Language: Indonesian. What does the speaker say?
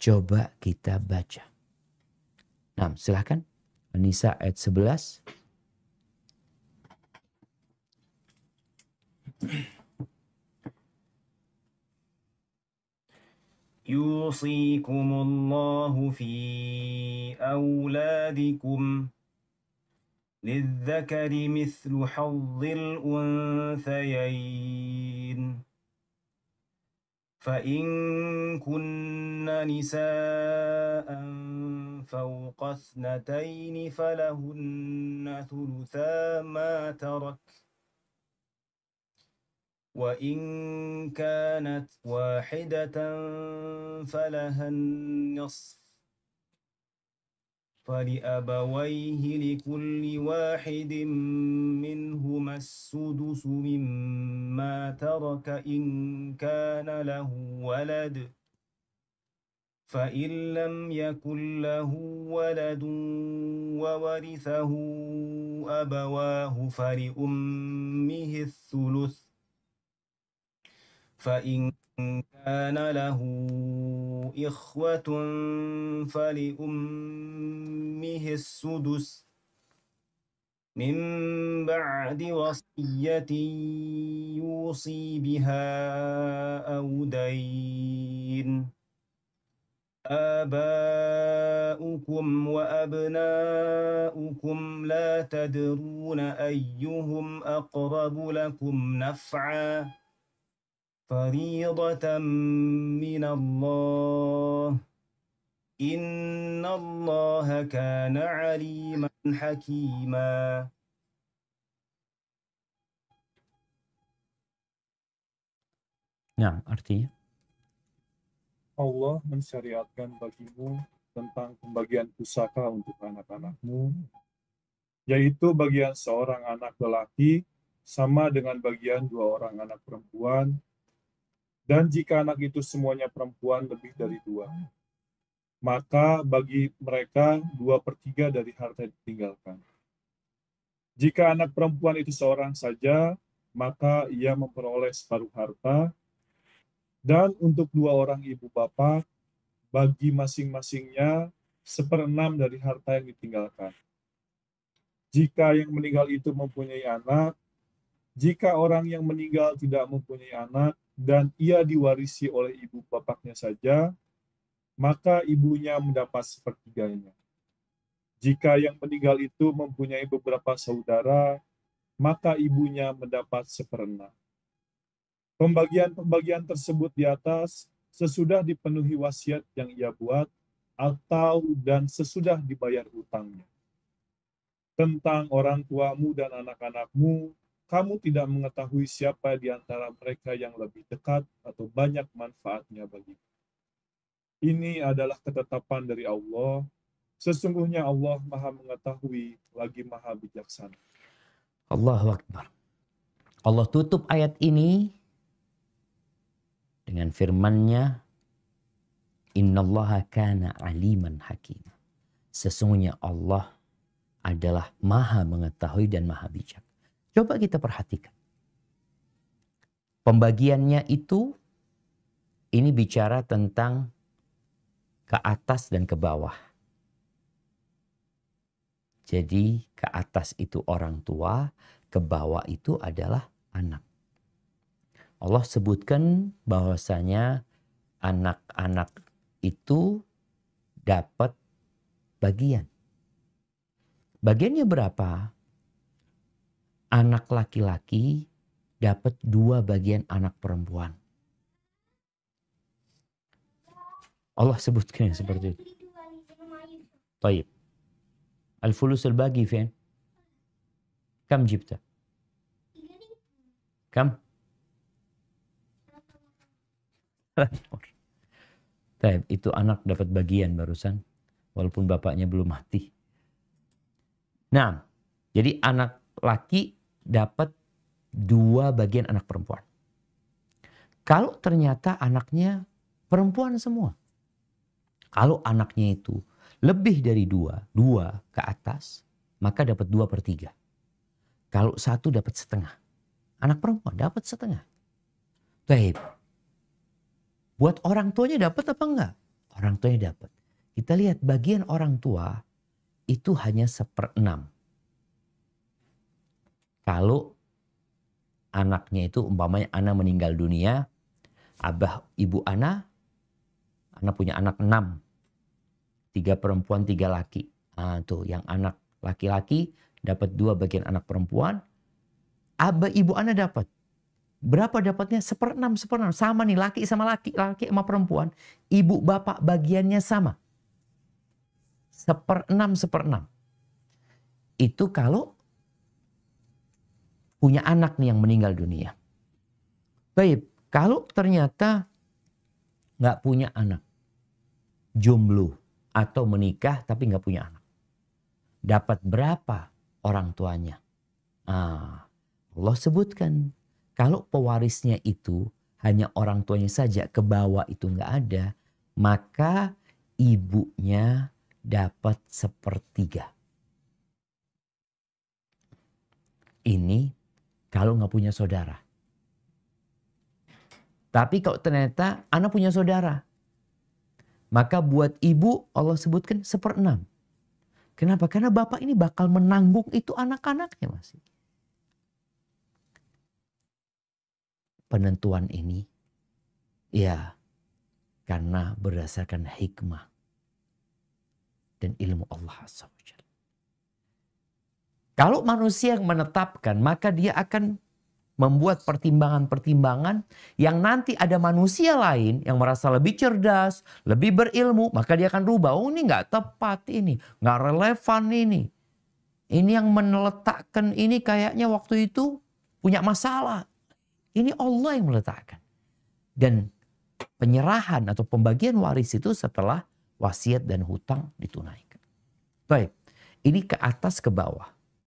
Coba kita baca. Nah, silahkan. An-Nisa ayat 11. Yusikumullahu fi awladikum lidzakari mithlu hadzil unthayain. فإن كن نساء فوق اثنتين فلهن ثلثا ما ترك وإن كانت واحدة فلها النصف فلأبويه لكل واحد منهما السدس مما ترك إن كان له ولد فإن لم يكن له ولد وورثه أبواه فلأمه الثلث فإن كان له إخوة فلأمه السدس من بعد وصية يوصي بها أو دين آباؤكم وأبناؤكم لا تدرون أيهم أقرب لكم نفعا فريضة من الله إن الله كان عليما حكيما. Nah, artinya Allah mensyariatkan bagimu tentang pembagian pusaka untuk anak-anakmu, yaitu bagian seorang anak lelaki sama dengan bagian dua orang anak perempuan, dan jika anak itu semuanya perempuan lebih dari dua, maka bagi mereka 2/3 dari harta yang ditinggalkan. Jika anak perempuan itu seorang saja, maka ia memperoleh separuh harta, dan untuk dua orang ibu bapak, bagi masing-masingnya 1/6 dari harta yang ditinggalkan. Jika yang meninggal itu mempunyai anak, jika orang yang meninggal tidak mempunyai anak, dan ia diwarisi oleh ibu bapaknya saja, maka ibunya mendapat 1/3-nya. Jika yang meninggal itu mempunyai beberapa saudara, maka ibunya mendapat 1/6. Pembagian-pembagian tersebut di atas sesudah dipenuhi wasiat yang ia buat atau dan sesudah dibayar hutangnya. Tentang orang tuamu dan anak-anakmu, kamu tidak mengetahui siapa di antara mereka yang lebih dekat atau banyak manfaatnya bagimu. Ini adalah ketetapan dari Allah. Sesungguhnya Allah Maha Mengetahui lagi Maha Bijaksana. Allahu Akbar. Allah tutup ayat ini dengan firman-Nya, Innallaha kana aliman hakim. Sesungguhnya Allah adalah Maha Mengetahui dan Maha Bijak. Coba kita perhatikan. Pembagiannya itu, ini bicara tentang ke atas dan ke bawah. Jadi ke atas itu orang tua, ke bawah itu adalah anak. Allah sebutkan bahwasanya anak-anak itu dapat bagian. Bagiannya berapa? Anak laki-laki dapat 2 bagian anak perempuan. Allah sebutkan seperti itu. Baik. Al-fulus al-baqi فين؟ Kam jibta? Kam? Baik, itu anak dapat bagian barusan. Walaupun bapaknya belum mati. Nah, jadi anak laki dapat 2 bagian anak perempuan. Kalau ternyata anaknya perempuan semua. Kalau anaknya itu lebih dari 2 ke atas, maka dapat 2/3. Kalau 1 dapat setengah. Anak perempuan dapat setengah. Baik. Buat orang tuanya dapat apa enggak? Orang tuanya dapat. Kita lihat bagian orang tua itu hanya 1/6. Kalau anaknya itu umpamanya Ana meninggal dunia, abah ibu Ana punya anak 6. 3 perempuan, 3 laki. Nah, tuh yang anak laki-laki dapat 2 bagian anak perempuan. Abah ibu Ana dapat. Berapa dapatnya? 1/6. Sama nih, laki sama laki sama perempuan. Ibu bapak bagiannya sama. 1/6. Itu kalau punya anak nih yang meninggal dunia. Baik, kalau ternyata nggak punya anak, jomblo atau menikah tapi nggak punya anak, dapat berapa orang tuanya? Allah sebutkan. Kalau pewarisnya itu hanya orang tuanya saja, ke bawah itu nggak ada, maka ibunya dapat 1/3. Ini kalau nggak punya saudara. Tapi kalau ternyata anak punya saudara, maka buat ibu Allah sebutkan 1/6. Kenapa? Karena bapak ini bakal menanggung itu anak-anaknya masih. Penentuan ini ya karena berdasarkan hikmah dan ilmu Allah Azza wa Jalla. Kalau manusia yang menetapkan, maka dia akan membuat pertimbangan-pertimbangan yang nanti ada manusia lain yang merasa lebih cerdas, lebih berilmu, maka dia akan rubah. Oh, ini nggak tepat, ini nggak relevan, ini yang meletakkan ini kayaknya waktu itu punya masalah. Ini Allah yang meletakkan. Dan penyerahan atau pembagian waris itu setelah wasiat dan hutang ditunaikan. Baik, ini ke atas ke bawah.